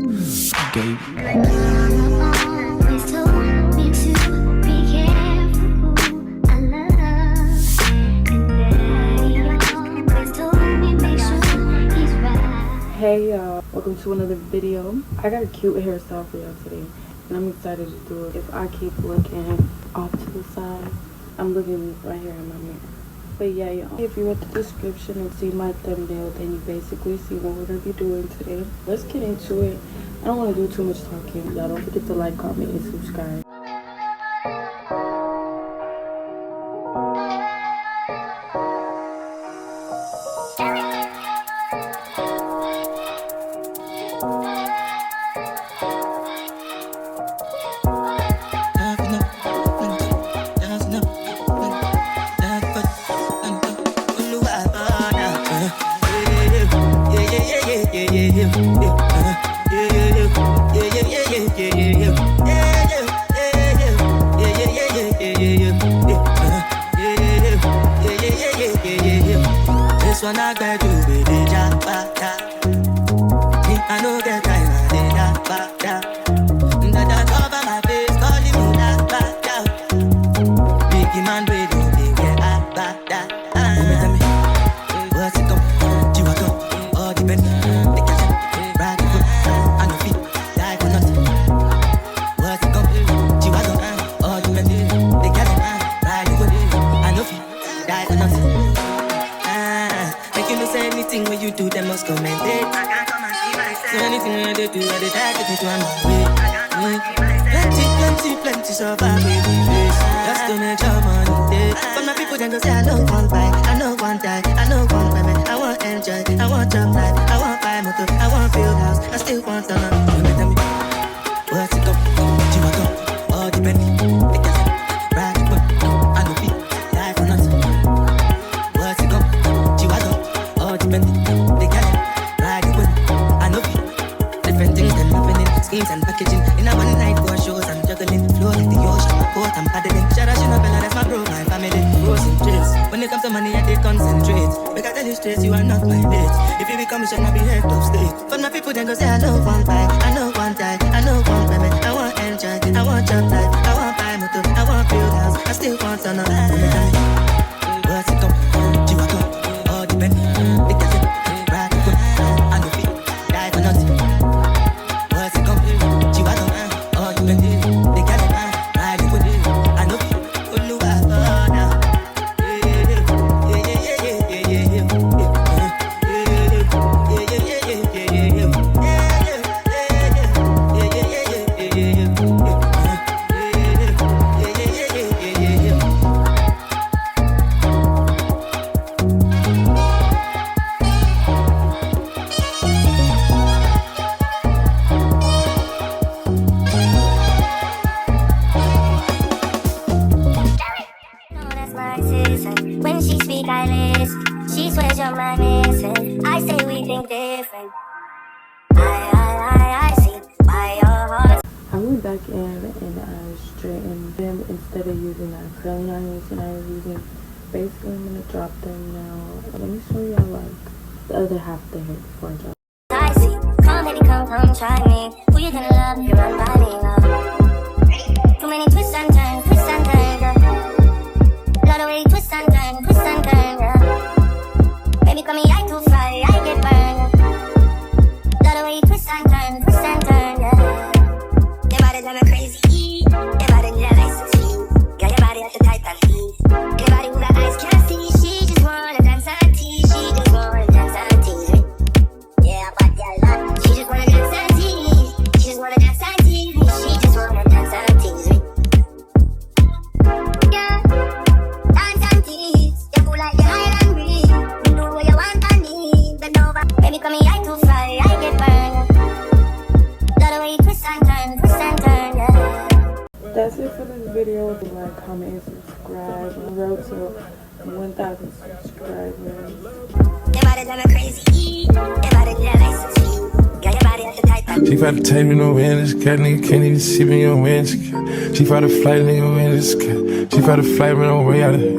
Gay. Hey y'all, welcome to another video. I got a cute hairstyle for y'all today and I'm excited to do it. If I keep looking off to the side, I'm looking right here in my mirror. But yeah y'all, if you read the description and see my thumbnail, then you basically see what we're gonna be doing today. Let's get into it. I don't want to do too much talking. Y'all don't forget to like, comment, and subscribe. This one I got you with the jabata. I know that time I did that bata. That over my face, calling me that bata. Biggie man, we don't be where I bata. Tell me, what's it come? You are come, all the men, the cash, ride the foot, and the feet, die for nothing. What's it come? You are come, all the men, the cash, ride the foot, and the feet, die for nothing. Anything when you do, they must commend it. I can't come and see myself. So anything when they do, I did that to do on my way. Plenty survive with this. Just to make your money. But my people then go say I know one buy, I know one die, I know one payment. I want enjoy, I want job life, I want buy motor, I want build house, I still want to know. Tell me, what's it come? You want come? All the money, the cash, ride the boat, I know feet, die for nothing. What's it come? You want come? They got it, ride it with I know different things that happening, schemes and packaging. In a one night for shows, I'm juggling. Flow like the ocean, my boat, I'm paddling. Shara Shinabella, that's my bro, my family. Rose and trails. When it comes to money, I did concentrate. Make I tell you straight, you are not my mate. If you become a shall not be head of state. But my people then go say, I know one buy, I know one die, I know one payment. I want enjoy, I want job life, I want buy motor, I want build house, I still want to know. What's it come? You are come, all the men. When she speak, I listen. She swears you're my missing. I say we think different. I see why your heart. I went back in and I straightened them instead of using that curling irons, and I was using. Basically, I'm gonna drop them now. Let me show y'all like the other half of the hair before I drop. I see. Come baby, come try me. Who you gonna love if you run by me, love? Too many twists and turns, girl. Love the way you twist and turn, girl. Baby, call me I too fly, I get burned. Love the way you twist and turn, yeah. Your body drive me crazy. Your body need a license fee. Got your body at the Titan fee. Anybody who got eyes can't see. She just wanna dance and tease. She just wanna dance and tease. Yeah, but yeah, love. She just wanna dance and tease. She just wanna dance and tease. She just wanna dance and tease. Yeah. Baby, call me I too fly, I get burned. Love the way you twist and turn, yeah. That's it for this video. Like, comment, and subscribe. On the road to 1,000 subscribers. Your body drive me crazy. Your body need a license fee. Got your body at the Titan. She tried to take me no win, this cat nigga can't even see me on win. She tried to flight nigga win, this cat. She tried to flight me no way out of here.